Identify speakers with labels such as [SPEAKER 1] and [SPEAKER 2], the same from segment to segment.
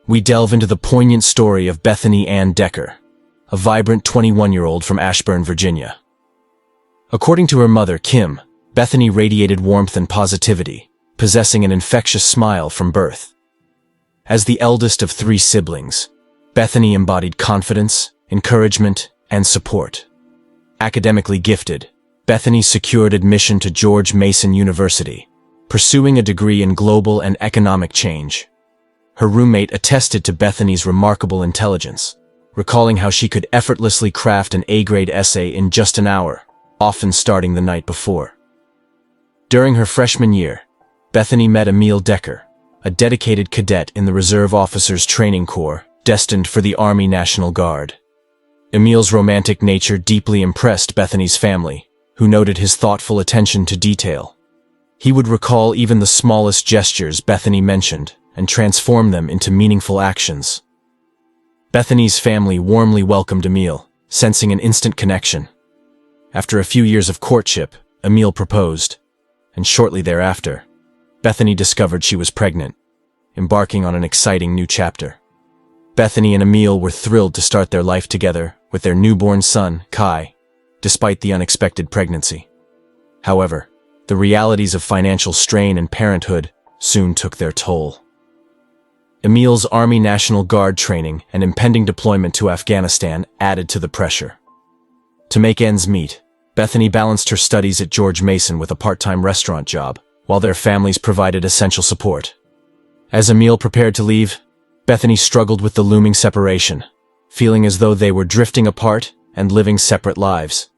[SPEAKER 1] we delve into the poignant story of Bethany Ann Decker, a vibrant 21-year-old from Ashburn, Virginia. According to her mother, Kim, Bethany radiated warmth and positivity, possessing an infectious smile from birth. As the eldest of 3 siblings, Bethany embodied confidence, encouragement, and support. Academically gifted, Bethany secured admission to George Mason University, pursuing a degree in global and economic change. Her roommate attested to Bethany's remarkable intelligence, recalling how she could effortlessly craft an A-grade essay in just an hour, often starting the night before. During her freshman year, Bethany met Emil Decker, a dedicated cadet in the Reserve Officers Training Corps, destined for the Army National Guard. Emil's romantic nature deeply impressed Bethany's family, who noted his thoughtful attention to detail. He would recall even the smallest gestures Bethany mentioned and transform them into meaningful actions. Bethany's family warmly welcomed Emil, sensing an instant connection. After a few years of courtship, Emil proposed, and shortly thereafter, Bethany discovered she was pregnant, embarking on an exciting new chapter. Bethany and Emil were thrilled to start their life together with their newborn son, Kai, despite the unexpected pregnancy. However, the realities of financial strain and parenthood soon took their toll. Emil's Army National Guard training and impending deployment to Afghanistan added to the pressure. To make ends meet, Bethany balanced her studies at George Mason with a part-time restaurant job, while their families provided essential support. As Emil prepared to leave, Bethany struggled with the looming separation, feeling as though they were drifting apart and living separate lives.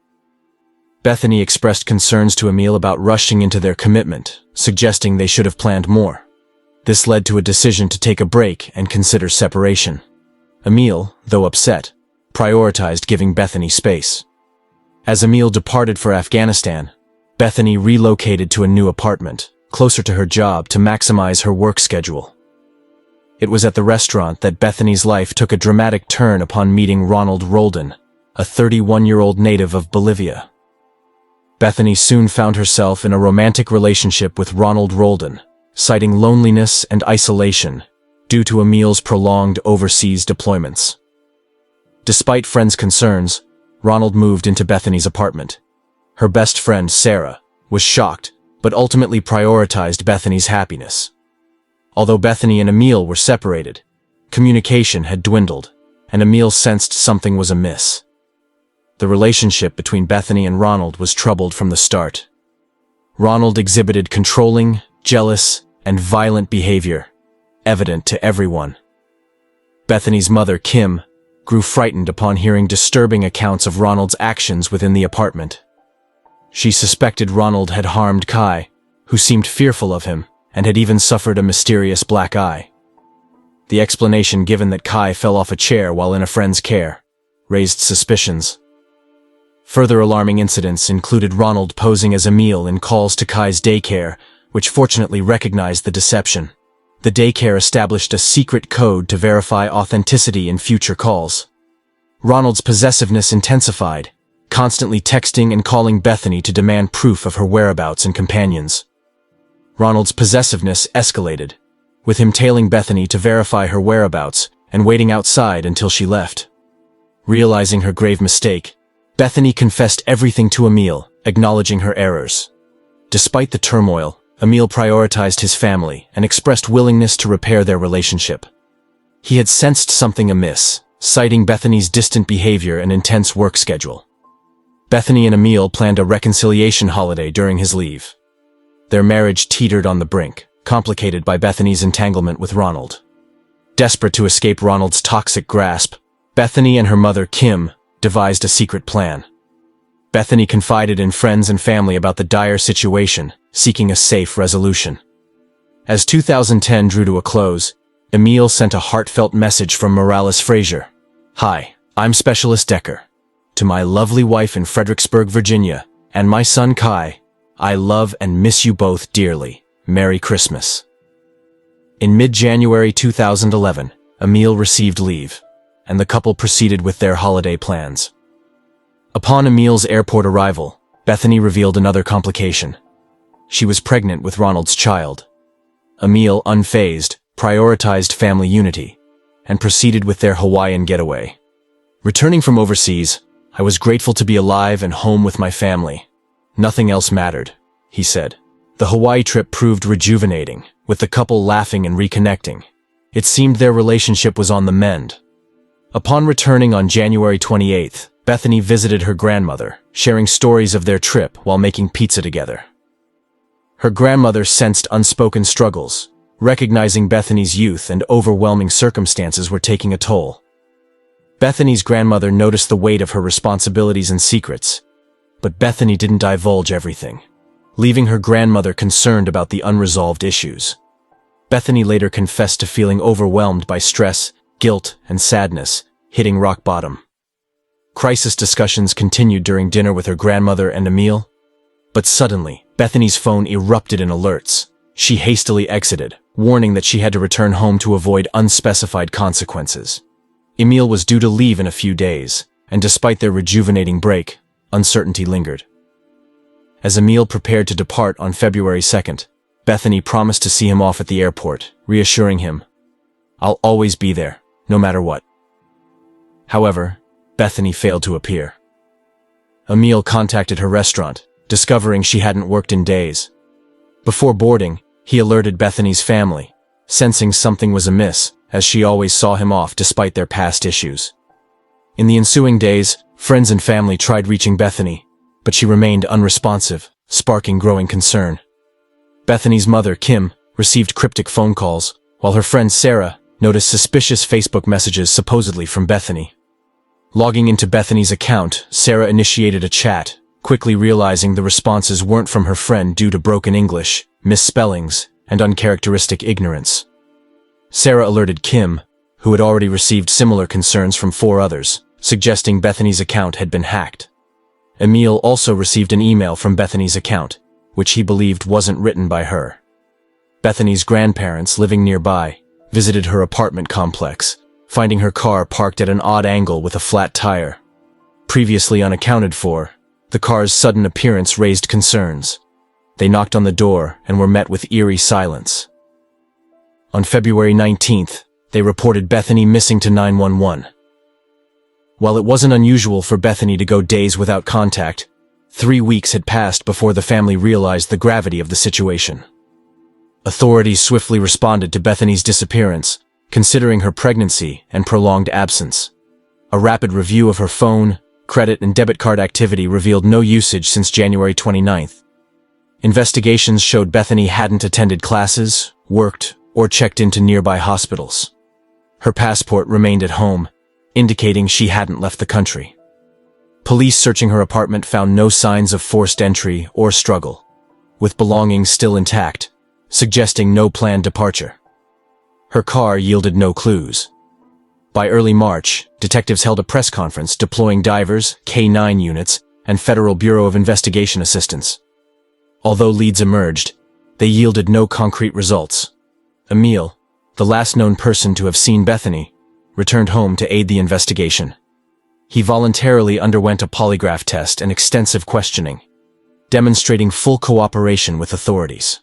[SPEAKER 1] Bethany expressed concerns to Emil about rushing into their commitment, suggesting they should have planned more. This led to a decision to take a break and consider separation. Emil, though upset, prioritized giving Bethany space. As Emil departed for Afghanistan, Bethany relocated to a new apartment, closer to her job to maximize her work schedule. It was at the restaurant that Bethany's life took a dramatic turn upon meeting Ronald Roldan, a 31-year-old native of Bolivia. Bethany soon found herself in a romantic relationship with Ronald Roldan, citing loneliness and isolation due to Emil's prolonged overseas deployments. Despite friends' concerns, Ronald moved into Bethany's apartment. Her best friend, Sarah, was shocked, but ultimately prioritized Bethany's happiness. Although Bethany and Emil were separated, communication had dwindled, and Emil sensed something was amiss. The relationship between Bethany and Ronald was troubled from the start. Ronald exhibited controlling, jealous, and violent behavior, evident to everyone. Bethany's mother, Kim, grew frightened upon hearing disturbing accounts of Ronald's actions within the apartment. She suspected Ronald had harmed Kai, who seemed fearful of him and had even suffered a mysterious black eye. The explanation given that Kai fell off a chair while in a friend's care raised suspicions. Further alarming incidents included Ronald posing as Emil in calls to Kai's daycare, which fortunately recognized the deception. The daycare established a secret code to verify authenticity in future calls. Ronald's possessiveness intensified, constantly texting and calling Bethany to demand proof of her whereabouts and companions. Ronald's possessiveness escalated, with him tailing Bethany to verify her whereabouts and waiting outside until she left. Realizing her grave mistake, Bethany confessed everything to Emil, acknowledging her errors. Despite the turmoil, Emil prioritized his family and expressed willingness to repair their relationship. He had sensed something amiss, citing Bethany's distant behavior and intense work schedule. Bethany and Emil planned a reconciliation holiday during his leave. Their marriage teetered on the brink, complicated by Bethany's entanglement with Ronald. Desperate to escape Ronald's toxic grasp, Bethany and her mother, Kim, devised a secret plan. Bethany confided in friends and family about the dire situation, seeking a safe resolution. As 2010 drew to a close, Emil sent a heartfelt message from Morales Frazier. "Hi, I'm Specialist Decker. To my lovely wife in Fredericksburg, Virginia, and my son Kai, I love and miss you both dearly. Merry Christmas." In mid-January 2011, Emil received leave, and the couple proceeded with their holiday plans. Upon Emil's airport arrival, Bethany revealed another complication. She was pregnant with Ronald's child. Emil, unfazed, prioritized family unity, and proceeded with their Hawaiian getaway. Returning from overseas, I was grateful to be alive and home with my family. Nothing else mattered, he said. The Hawaii trip proved rejuvenating, with the couple laughing and reconnecting. It seemed their relationship was on the mend. Upon returning on January 28th, Bethany visited her grandmother, sharing stories of their trip while making pizza together. Her grandmother sensed unspoken struggles, recognizing Bethany's youth and overwhelming circumstances were taking a toll. Bethany's grandmother noticed the weight of her responsibilities and secrets, but Bethany didn't divulge everything, leaving her grandmother concerned about the unresolved issues. Bethany later confessed to feeling overwhelmed by stress, guilt, and sadness, hitting rock bottom. Crisis discussions continued during dinner with her grandmother and Emil, but suddenly, Bethany's phone erupted in alerts. She hastily exited, warning that she had to return home to avoid unspecified consequences. Emil was due to leave in a few days, and despite their rejuvenating break, uncertainty lingered. As Emil prepared to depart on February 2nd, Bethany promised to see him off at the airport, reassuring him, "I'll always be there, no matter what." However, Bethany failed to appear. Emil contacted her restaurant, discovering she hadn't worked in days. Before boarding, he alerted Bethany's family, sensing something was amiss, as she always saw him off despite their past issues. In the ensuing days, friends and family tried reaching Bethany, but she remained unresponsive, sparking growing concern. Bethany's mother, Kim, received cryptic phone calls, while her friend Sarah noticed suspicious Facebook messages supposedly from Bethany. Logging into Bethany's account, Sarah initiated a chat, quickly realizing the responses weren't from her friend due to broken English, misspellings, and uncharacteristic ignorance. Sarah alerted Kim, who had already received similar concerns from 4 others, suggesting Bethany's account had been hacked. Emil also received an email from Bethany's account, which he believed wasn't written by her. Bethany's grandparents, living nearby, visited her apartment complex, finding her car parked at an odd angle with a flat tire. Previously unaccounted for, the car's sudden appearance raised concerns. They knocked on the door and were met with eerie silence. On February 19th, they reported Bethany missing to 911. While it wasn't unusual for Bethany to go days without contact, 3 weeks had passed before the family realized the gravity of the situation. Authorities swiftly responded to Bethany's disappearance, considering her pregnancy and prolonged absence. A rapid review of her phone, credit, and debit card activity revealed no usage since January 29th. Investigations showed Bethany hadn't attended classes, worked, or checked into nearby hospitals. Her passport remained at home, indicating she hadn't left the country. Police searching her apartment found no signs of forced entry or struggle, with belongings still intact, suggesting no planned departure. Her car yielded no clues. By early March, detectives held a press conference deploying divers, K-9 units, and Federal Bureau of Investigation assistance. Although leads emerged, they yielded no concrete results. Emil, the last known person to have seen Bethany, returned home to aid the investigation. He voluntarily underwent a polygraph test and extensive questioning, demonstrating full cooperation with authorities.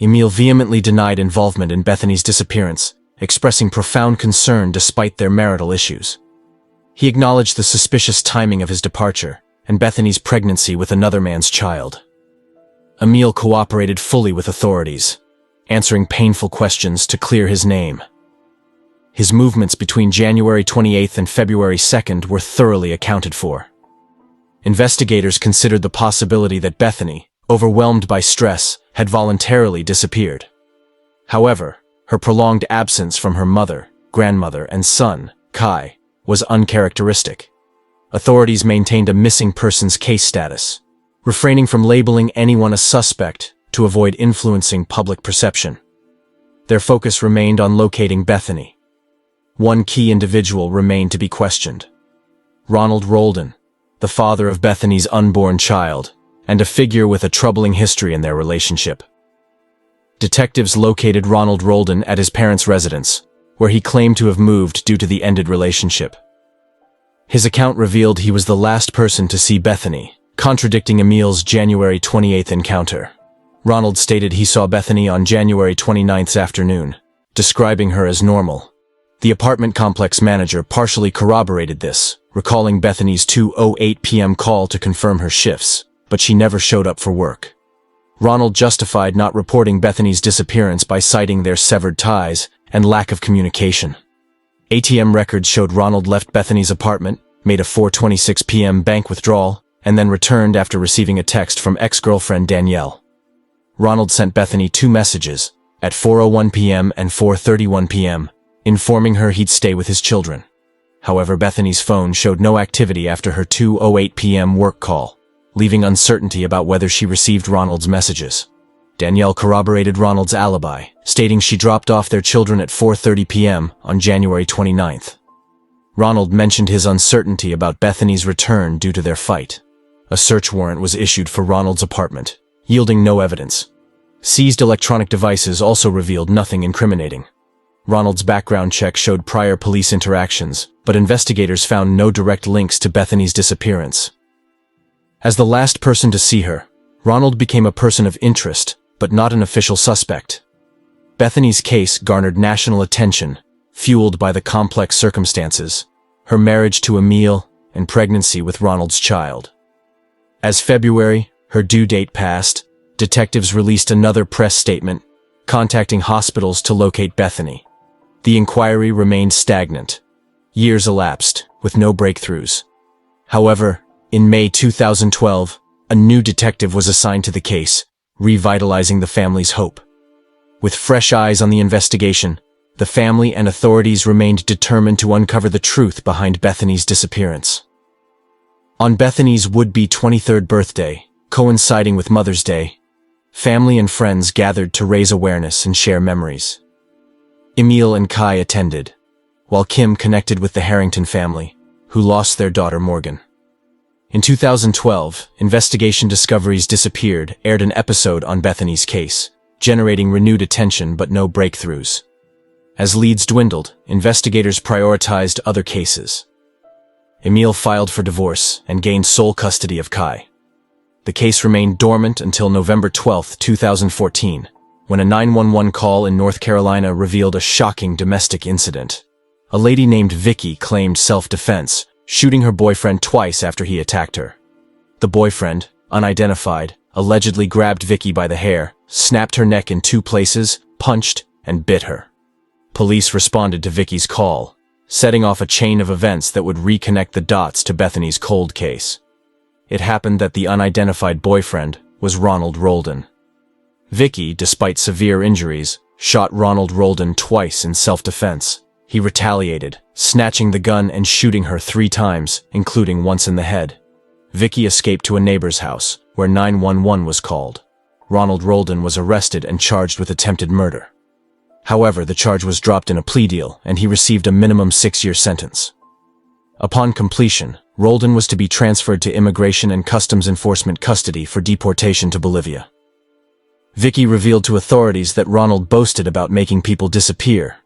[SPEAKER 1] Emil vehemently denied involvement in Bethany's disappearance, expressing profound concern despite their marital issues. He acknowledged the suspicious timing of his departure and Bethany's pregnancy with another man's child. Emil cooperated fully with authorities, answering painful questions to clear his name. His movements between January 28th and February 2nd were thoroughly accounted for. Investigators considered the possibility that Bethany, overwhelmed by stress, had voluntarily disappeared. However, her prolonged absence from her mother, grandmother, and son, Kai, was uncharacteristic. Authorities maintained a missing persons case status, refraining from labeling anyone a suspect to avoid influencing public perception. Their focus remained on locating Bethany. One key individual remained to be questioned: Ronald Roldan, the father of Bethany's unborn child, and a figure with a troubling history in their relationship. Detectives located Ronald Roldan at his parents' residence, where he claimed to have moved due to the ended relationship. His account revealed he was the last person to see Bethany, contradicting Emil's January 28th encounter. Ronald stated he saw Bethany on January 29th's afternoon, describing her as normal. The apartment complex manager partially corroborated this, recalling Bethany's 2:08 p.m. call to confirm her shifts, but she never showed up for work. Ronald justified not reporting Bethany's disappearance by citing their severed ties and lack of communication. ATM records showed Ronald left Bethany's apartment, made a 4:26 p.m. bank withdrawal, and then returned after receiving a text from ex-girlfriend Danielle. Ronald sent Bethany 2 messages, at 4:01 p.m. and 4:31 p.m., informing her he'd stay with his children. However, Bethany's phone showed no activity after her 2:08 p.m. work call, leaving uncertainty about whether she received Ronald's messages. Danielle corroborated Ronald's alibi, stating she dropped off their children at 4:30 p.m. on January 29th. Ronald mentioned his uncertainty about Bethany's return due to their fight. A search warrant was issued for Ronald's apartment, yielding no evidence. Seized electronic devices also revealed nothing incriminating. Ronald's background check showed prior police interactions, but investigators found no direct links to Bethany's disappearance. As the last person to see her, Ronald became a person of interest, but not an official suspect. Bethany's case garnered national attention, fueled by the complex circumstances, her marriage to Emil, and pregnancy with Ronald's child. As February, her due date passed, detectives released another press statement, contacting hospitals to locate Bethany. The inquiry remained stagnant. Years elapsed, with no breakthroughs. However, in May 2012, a new detective was assigned to the case, revitalizing the family's hope. With fresh eyes on the investigation, the family and authorities remained determined to uncover the truth behind Bethany's disappearance. On Bethany's would-be 23rd birthday, coinciding with Mother's Day, family and friends gathered to raise awareness and share memories. Emil and Kai attended, while Kim connected with the Harrington family, who lost their daughter Morgan. In 2012, Investigation Discoveries Disappeared aired an episode on Bethany's case, generating renewed attention but no breakthroughs. As leads dwindled, investigators prioritized other cases. Emil filed for divorce and gained sole custody of Kai. The case remained dormant until November 12, 2014, when a 911 call in North Carolina revealed a shocking domestic incident. A lady named Vicky claimed self-defense, shooting her boyfriend twice after he attacked her. The boyfriend, unidentified, allegedly grabbed Vicky by the hair, snapped her neck in 2 places, punched, and bit her. Police responded to Vicky's call, setting off a chain of events that would reconnect the dots to Bethany's cold case. It happened that the unidentified boyfriend was Ronald Roldan. Vicky, despite severe injuries, shot Ronald Roldan twice in self-defense. He retaliated, snatching the gun and shooting her 3 times, including once in the head. Vicky escaped to a neighbor's house, where 911 was called. Ronald Roldan was arrested and charged with attempted murder. However, the charge was dropped in a plea deal, and he received a minimum 6-year sentence. Upon completion, Roldan was to be transferred to Immigration and Customs Enforcement custody for deportation to Bolivia. Vicky revealed to authorities that Ronald boasted about making people disappear.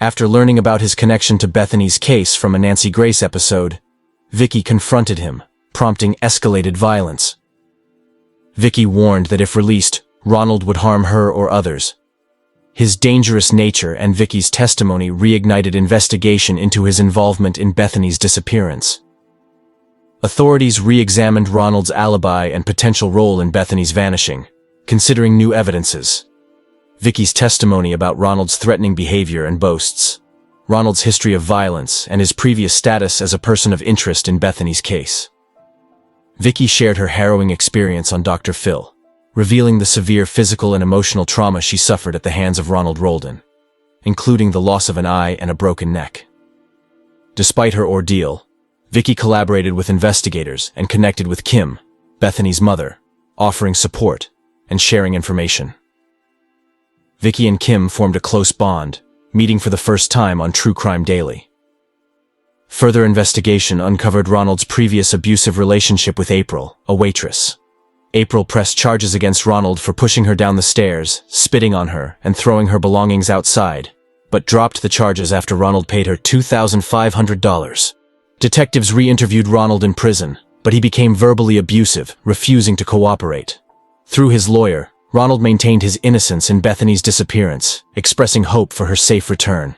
[SPEAKER 1] After learning about his connection to Bethany's case from a Nancy Grace episode, Vicky confronted him, prompting escalated violence. Vicky warned that if released, Ronald would harm her or others. His dangerous nature and Vicky's testimony reignited investigation into his involvement in Bethany's disappearance. Authorities re-examined Ronald's alibi and potential role in Bethany's vanishing, considering new evidences. Vicky's testimony about Ronald's threatening behavior and boasts, Ronald's history of violence, and his previous status as a person of interest in Bethany's case. Vicky shared her harrowing experience on Dr. Phil, revealing the severe physical and emotional trauma she suffered at the hands of Ronald Roldan, including the loss of an eye and a broken neck. Despite her ordeal, Vicky collaborated with investigators and connected with Kim, Bethany's mother, offering support and sharing information. Vicky and Kim formed a close bond, meeting for the first time on True Crime Daily. Further investigation uncovered Ronald's previous abusive relationship with April, a waitress. April pressed charges against Ronald for pushing her down the stairs, spitting on her, and throwing her belongings outside, but dropped the charges after Ronald paid her $2,500. Detectives re-interviewed Ronald in prison, but he became verbally abusive, refusing to cooperate. Through his lawyer, Ronald maintained his innocence in Bethany's disappearance, expressing hope for her safe return.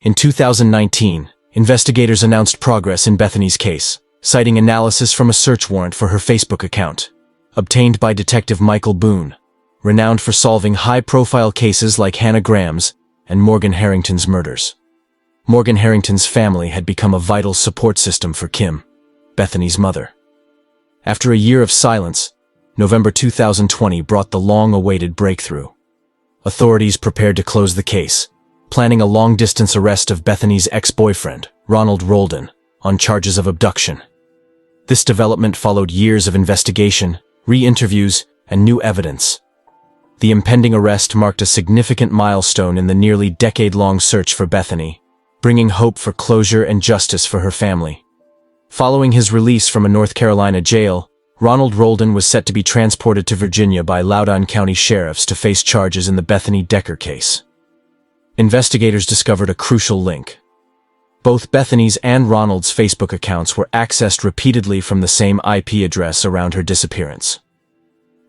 [SPEAKER 1] In 2019, investigators announced progress in Bethany's case, citing analysis from a search warrant for her Facebook account, obtained by Detective Michael Boone, renowned for solving high-profile cases like Hannah Graham's and Morgan Harrington's murders. Morgan Harrington's family had become a vital support system for Kim, Bethany's mother. After a year of silence, November 2020 brought the long-awaited breakthrough. Authorities prepared to close the case, planning a long-distance arrest of Bethany's ex-boyfriend, Ronald Roldan, on charges of abduction. This development followed years of investigation, re-interviews, and new evidence. The impending arrest marked a significant milestone in the nearly decade-long search for Bethany, bringing hope for closure and justice for her family. Following his release from a North Carolina jail, Ronald Roldan was set to be transported to Virginia by Loudoun County sheriffs to face charges in the Bethany Decker case. Investigators discovered a crucial link. Both Bethany's and Ronald's Facebook accounts were accessed repeatedly from the same IP address around her disappearance.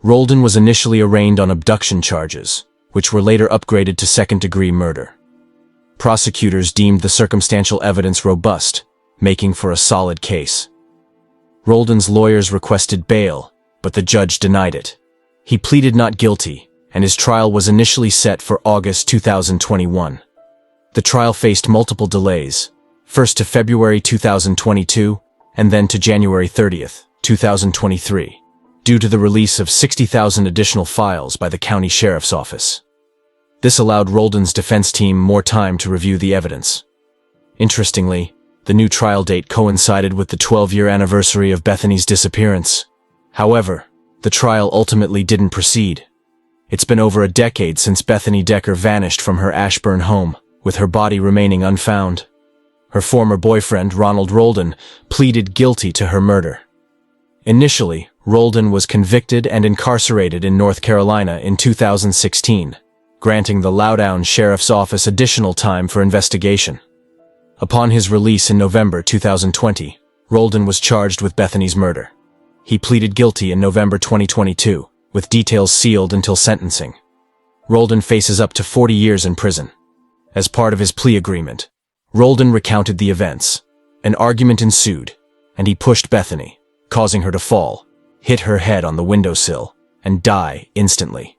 [SPEAKER 1] Roldan was initially arraigned on abduction charges, which were later upgraded to second-degree murder. Prosecutors deemed the circumstantial evidence robust, making for a solid case. Roldan's lawyers requested bail, but the judge denied it. He pleaded not guilty, and his trial was initially set for August 2021. The trial faced multiple delays, first to February 2022, and then to January 30th, 2023, due to the release of 60,000 additional files by the county sheriff's office. This allowed Roldan's defense team more time to review the evidence. Interestingly, the new trial date coincided with the 12-year anniversary of Bethany's disappearance. However, the trial ultimately didn't proceed. It's been over a decade since Bethany Decker vanished from her Ashburn home, with her body remaining unfound. Her former boyfriend, Ronald Roldan, pleaded guilty to her murder. Initially, Roldan was convicted and incarcerated in North Carolina in 2016, granting the Loudoun Sheriff's Office additional time for investigation. Upon his release in November 2020, Roldan was charged with Bethany's murder. He pleaded guilty in November 2022, with details sealed until sentencing. Roldan faces up to 40 years in prison. As part of his plea agreement, Roldan recounted the events. An argument ensued, and he pushed Bethany, causing her to fall, hit her head on the windowsill, and die instantly.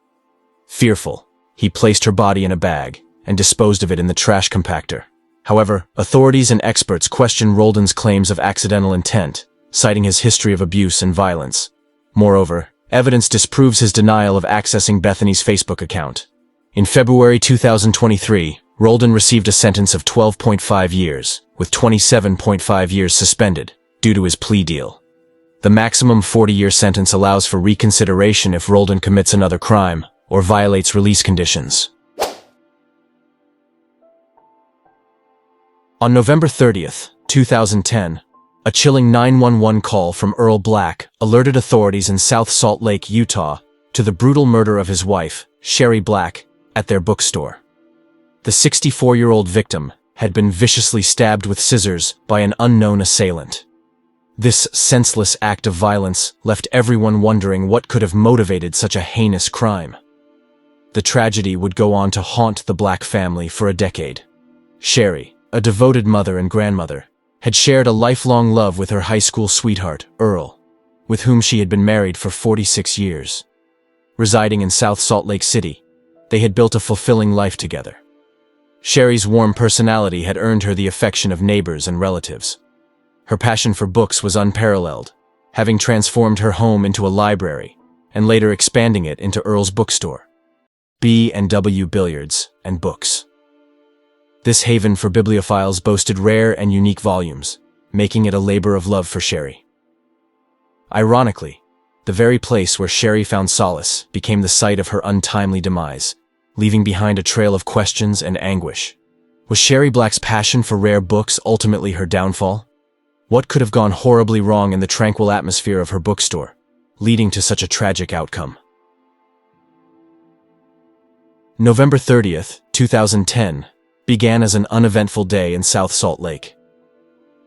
[SPEAKER 1] Fearful, he placed her body in a bag and disposed of it in the trash compactor. However, authorities and experts question Roldan's claims of accidental intent, citing his history of abuse and violence. Moreover, evidence disproves his denial of accessing Bethany's Facebook account. In February 2023, Roldan received a sentence of 12.5 years, with 27.5 years suspended, due to his plea deal. The maximum 40-year sentence allows for reconsideration if Roldan commits another crime or violates release conditions. On November 30th, 2010, a chilling 911 call from Earl Black alerted authorities in South Salt Lake, Utah, to the brutal murder of his wife, Sherry Black, at their bookstore. The 64-year-old victim had been viciously stabbed with scissors by an unknown assailant. This senseless act of violence left everyone wondering what could have motivated such a heinous crime. The tragedy would go on to haunt the Black family for a decade. Sherry, a devoted mother and grandmother, had shared a lifelong love with her high school sweetheart, Earl, with whom she had been married for 46 years. Residing in South Salt Lake City, they had built a fulfilling life together. Sherry's warm personality had earned her the affection of neighbors and relatives. Her passion for books was unparalleled, having transformed her home into a library and later expanding it into Earl's bookstore, B&W Billiards and Books. This haven for bibliophiles boasted rare and unique volumes, making it a labor of love for Sherry. Ironically, the very place where Sherry found solace became the site of her untimely demise, leaving behind a trail of questions and anguish. Was Sherry Black's passion for rare books ultimately her downfall? What could have gone horribly wrong in the tranquil atmosphere of her bookstore, leading to such a tragic outcome? November 30th, 2010, began as an uneventful day in South Salt Lake.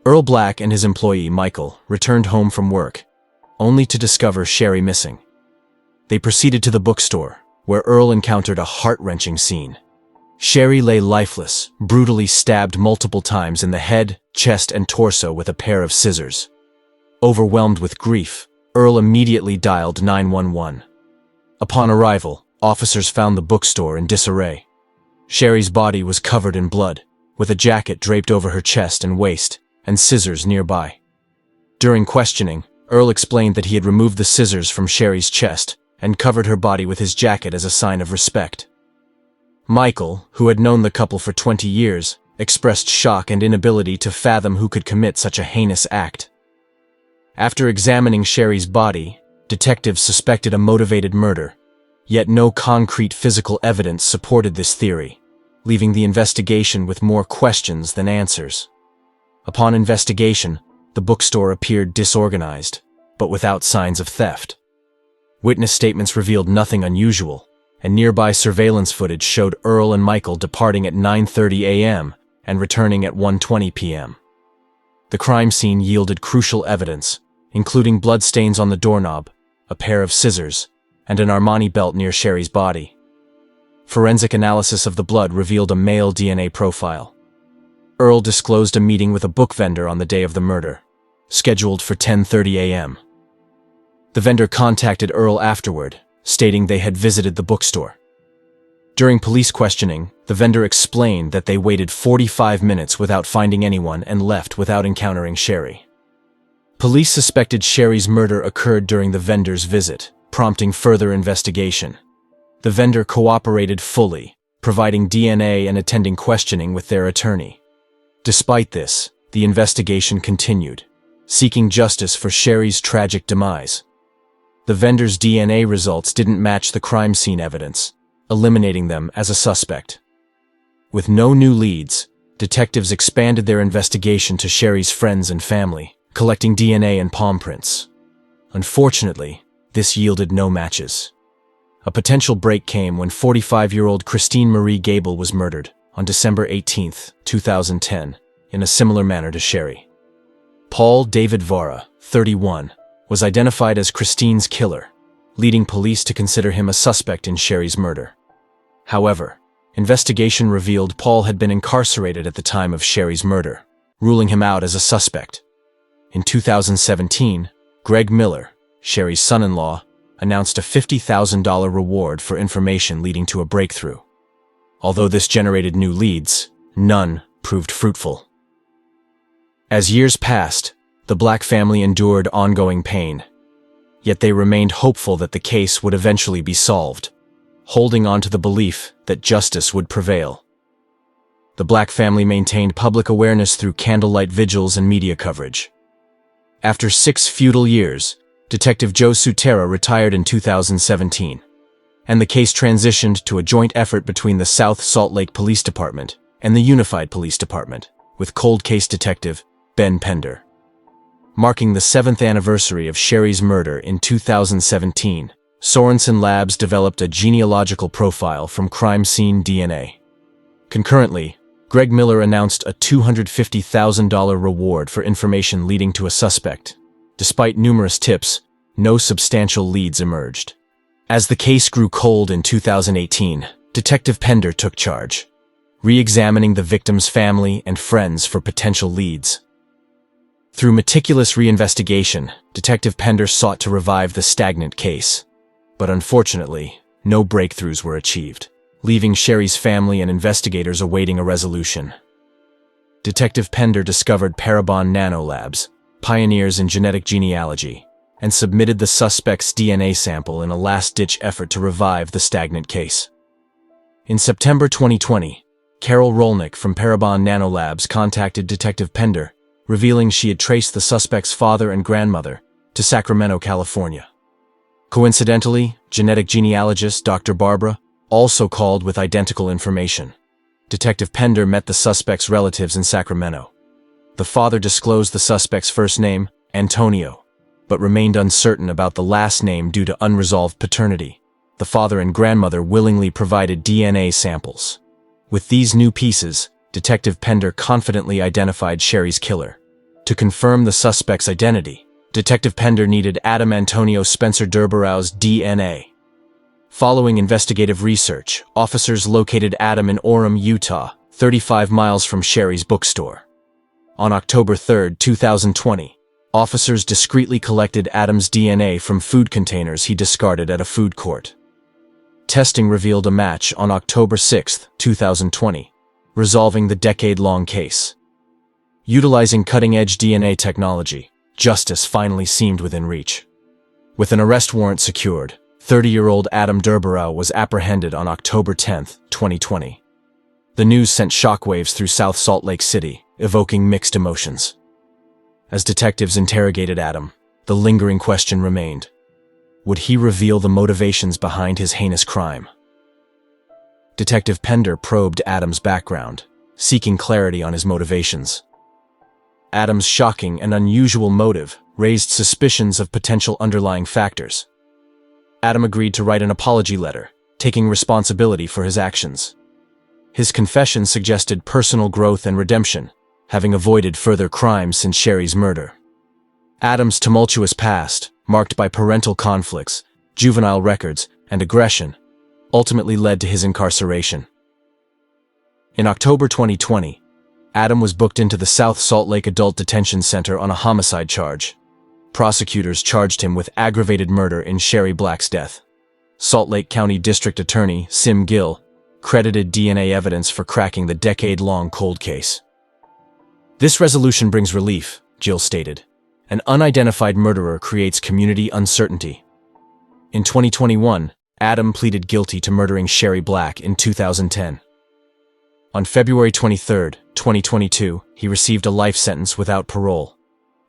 [SPEAKER 1] Earl Black and his employee, Michael, returned home from work, only to discover Sherry missing. They proceeded to the bookstore, where Earl encountered a heart-wrenching scene. Sherry lay lifeless, brutally stabbed multiple times in the head, chest, and torso with a pair of scissors. Overwhelmed with grief, Earl immediately dialed 911. Upon arrival, officers found the bookstore in disarray. Sherry's body was covered in blood, with a jacket draped over her chest and waist, and scissors nearby. During questioning, Earl explained that he had removed the scissors from Sherry's chest and covered her body with his jacket as a sign of respect. Michael, who had known the couple for 20 years, expressed shock and inability to fathom who could commit such a heinous act. After examining Sherry's body, detectives suspected a motivated murder, yet no concrete physical evidence supported this theory, leaving the investigation with more questions than answers. Upon investigation, the bookstore appeared disorganized, but without signs of theft. Witness statements revealed nothing unusual, and nearby surveillance footage showed Earl and Michael departing at 9:30 a.m. and returning at 1:20 p.m. The crime scene yielded crucial evidence, including bloodstains on the doorknob, a pair of scissors, and an Armani belt near Sherry's body. Forensic analysis of the blood revealed a male DNA profile. Earl disclosed a meeting with a book vendor on the day of the murder, scheduled for 10:30 a.m. The vendor contacted Earl afterward, stating they had visited the bookstore. During police questioning, the vendor explained that they waited 45 minutes without finding anyone and left without encountering Sherry. Police suspected Sherry's murder occurred during the vendor's visit, prompting further investigation. The vendor cooperated fully, providing DNA and attending questioning with their attorney. Despite this, the investigation continued, seeking justice for Sherry's tragic demise. The vendor's DNA results didn't match the crime scene evidence, eliminating them as a suspect. With no new leads, detectives expanded their investigation to Sherry's friends and family, collecting DNA and palm prints. Unfortunately, this yielded no matches. A potential break came when 45-year-old Christine Marie Gable was murdered on December 18, 2010, in a similar manner to Sherry. Paul David Vara, 31, was identified as Christine's killer, leading police to consider him a suspect in Sherry's murder. However, investigation revealed Paul had been incarcerated at the time of Sherry's murder, ruling him out as a suspect. In 2017, Greg Miller, Sherry's son-in-law, announced a $50,000 reward for information leading to a breakthrough. Although this generated new leads, none proved fruitful. As years passed, the Black family endured ongoing pain, yet they remained hopeful that the case would eventually be solved, holding on to the belief that justice would prevail. The Black family maintained public awareness through candlelight vigils and media coverage. After 6 futile years, Detective Joe Sutera retired in 2017, and the case transitioned to a joint effort between the South Salt Lake Police Department and the Unified Police Department, with cold case detective Ben Pender. Marking the 7th anniversary of Sherry's murder in 2017, Sorensen Labs developed a genealogical profile from crime scene DNA. Concurrently, Greg Miller announced a $250,000 reward for information leading to a suspect. Despite numerous tips, no substantial leads emerged. As the case grew cold in 2018, Detective Pender took charge, re-examining the victim's family and friends for potential leads. Through meticulous reinvestigation, Detective Pender sought to revive the stagnant case. But unfortunately, no breakthroughs were achieved, leaving Sherry's family and investigators awaiting a resolution. Detective Pender discovered Parabon Nanolabs, pioneers in genetic genealogy, and submitted the suspect's DNA sample in a last-ditch effort to revive the stagnant case. In September 2020, Carol Rolnick from Parabon Nanolabs contacted Detective Pender, revealing she had traced the suspect's father and grandmother to Sacramento, California. Coincidentally, genetic genealogist Dr. Barbara also called with identical information. Detective Pender met the suspect's relatives in Sacramento. The father disclosed the suspect's first name, Antonio, but remained uncertain about the last name due to unresolved paternity. The father and grandmother willingly provided DNA samples. With these new pieces, Detective Pender confidently identified Sherry's killer. To confirm the suspect's identity, Detective Pender needed Adam Antonio Spencer Durbarow's DNA. Following investigative research, officers located Adam in Orem, Utah, 35 miles from Sherry's bookstore. On October 3, 2020, officers discreetly collected Adam's DNA from food containers he discarded at a food court. Testing revealed a match on October 6, 2020, resolving the decade-long case. Utilizing cutting-edge DNA technology, justice finally seemed within reach. With an arrest warrant secured, 30-year-old Adam Durbarow was apprehended on October 10, 2020. The news sent shockwaves through South Salt Lake City, evoking mixed emotions. As detectives interrogated Adam, the lingering question remained: would he reveal the motivations behind his heinous crime? Detective Pender probed Adam's background, seeking clarity on his motivations. Adam's shocking and unusual motive raised suspicions of potential underlying factors. Adam agreed to write an apology letter, taking responsibility for his actions. His confession suggested personal growth and redemption, having avoided further crimes since Sherry's murder. Adam's tumultuous past, marked by parental conflicts, juvenile records, and aggression, ultimately led to his incarceration. In October 2020, Adam was booked into the South Salt Lake Adult Detention Center on a homicide charge. Prosecutors charged him with aggravated murder in Sherry Black's death. Salt Lake County District Attorney Sim Gill credited DNA evidence for cracking the decade-long cold case. "This resolution brings relief," Gill stated. "An unidentified murderer creates community uncertainty." In 2021, Adam pleaded guilty to murdering Sherry Black in 2010. On February 23, 2022, he received a life sentence without parole.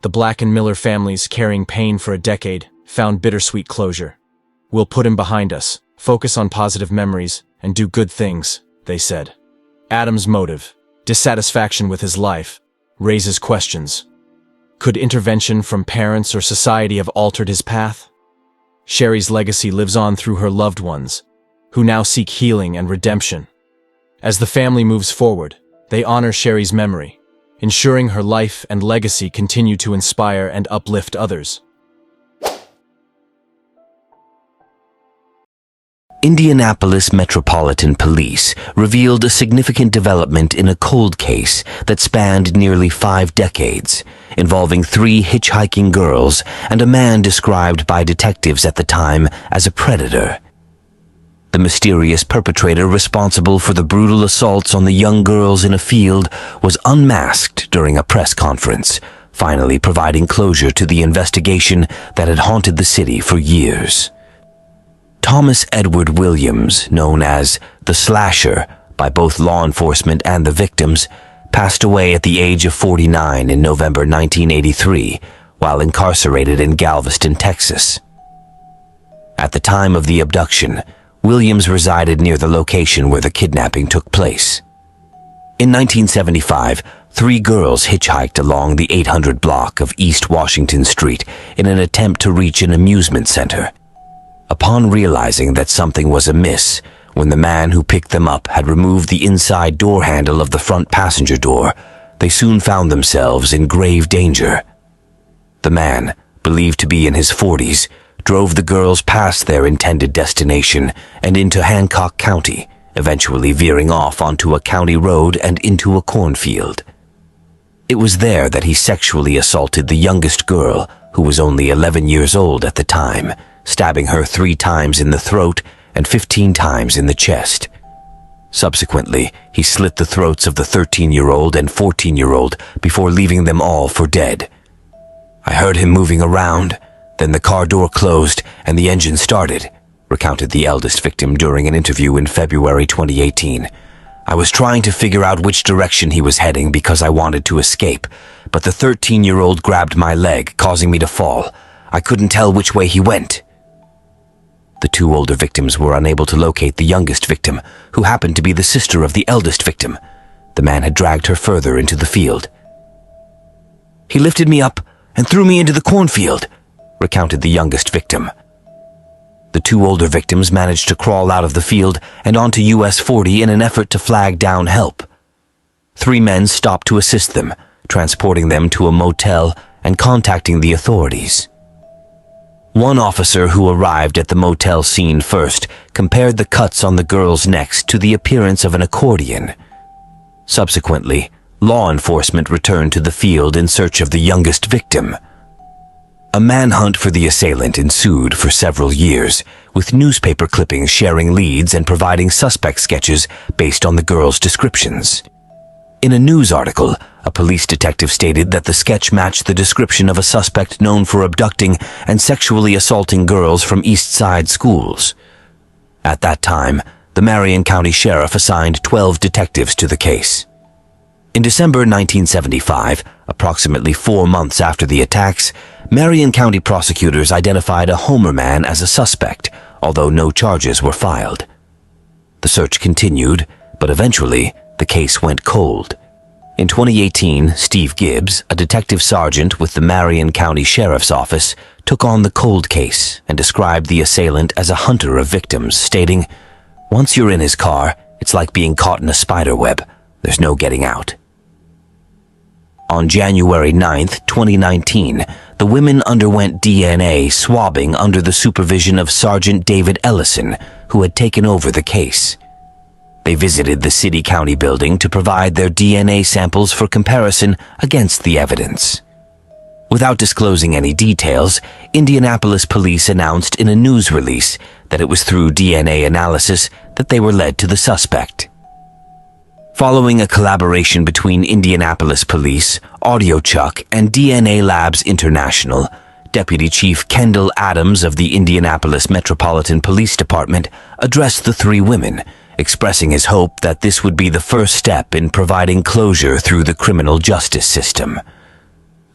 [SPEAKER 1] The Black and Miller families, carrying pain for a decade, found bittersweet closure. "We'll put him behind us, focus on positive memories, and do good things," they said. Adam's motive, dissatisfaction with his life, raises questions. Could intervention from parents or society have altered his path? Sherry's legacy lives on through her loved ones, who now seek healing and redemption. As the family moves forward, they honor Sherry's memory, ensuring her life and legacy continue to inspire and uplift others.
[SPEAKER 2] Indianapolis Metropolitan Police revealed a significant development in a cold case that spanned nearly 5 decades, involving 3 hitchhiking girls and a man described by detectives at the time as a predator. The mysterious perpetrator responsible for the brutal assaults on the young girls in a field was unmasked during a press conference, finally providing closure to the investigation that had haunted the city for years. Thomas Edward Williams, known as the Slasher by both law enforcement and the victims, passed away at the age of 49 in November 1983 while incarcerated in Galveston, Texas. At the time of the abduction, Williams resided near the location where the kidnapping took place. In 1975, 3 girls hitchhiked along the 800 block of East Washington Street in an attempt to reach an amusement center. Upon realizing that something was amiss, when the man who picked them up had removed the inside door handle of the front passenger door, they soon found themselves in grave danger. The man, believed to be in his 40s, drove the girls past their intended destination and into Hancock County, eventually veering off onto a county road and into a cornfield. It was there that he sexually assaulted the youngest girl, who was only 11 years old at the time, stabbing her 3 times in the throat and 15 times in the chest. Subsequently, he slit the throats of the 13-year-old and 14-year-old before leaving them all for dead. "I heard him moving around, then the car door closed and the engine started," recounted the eldest victim during an interview in February 2018. "I was trying to figure out which direction he was heading because I wanted to escape, but the 13-year-old grabbed my leg, causing me to fall. I couldn't tell which way he went." The 2 older victims were unable to locate the youngest victim, who happened to be the sister of the eldest victim. The man had dragged her further into the field. "He lifted me up and threw me into the cornfield," recounted the youngest victim. The 2 older victims managed to crawl out of the field and onto US 40 in an effort to flag down help. 3 men stopped to assist them, transporting them to a motel and contacting the authorities. One officer who arrived at the motel scene first compared the cuts on the girls' necks to the appearance of an accordion. Subsequently, law enforcement returned to the field in search of the youngest victim. A manhunt for the assailant ensued for several years, with newspaper clippings sharing leads and providing suspect sketches based on the girls' descriptions. In a news article, a police detective stated that the sketch matched the description of a suspect known for abducting and sexually assaulting girls from East Side schools. At that time, the Marion County Sheriff assigned 12 detectives to the case. In December 1975, approximately 4 months after the attacks, Marion County prosecutors identified a Homer man as a suspect, although no charges were filed. The search continued, but eventually, the case went cold. In 2018, Steve Gibbs, a detective sergeant with the Marion County Sheriff's Office, took on the cold case and described the assailant as a hunter of victims, stating, "Once you're in his car, it's like being caught in a spider web. There's no getting out." On January 9, 2019, the women underwent DNA swabbing under the supervision of Sergeant David Ellison, who had taken over the case. They visited the city-county building to provide their DNA samples for comparison against the evidence. Without disclosing any details, Indianapolis police announced in a news release that it was through DNA analysis that they were led to the suspect. Following a collaboration between Indianapolis Police, AudioChuck, and DNA Labs International, Deputy Chief Kendall Adams of the Indianapolis Metropolitan Police Department addressed the 3 women, expressing his hope that this would be the first step in providing closure through the criminal justice system.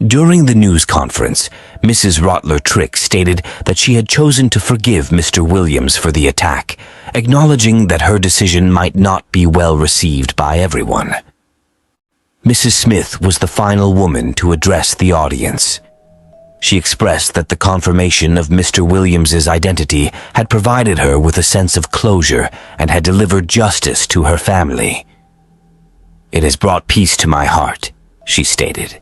[SPEAKER 2] During the news conference, Mrs. Rottler-Trick stated that she had chosen to forgive Mr. Williams for the attack, acknowledging that her decision might not be well received by everyone. Mrs. Smith was the final woman to address the audience. She expressed that the confirmation of Mr. Williams's identity had provided her with a sense of closure and had delivered justice to her family. "It has brought peace to my heart," she stated.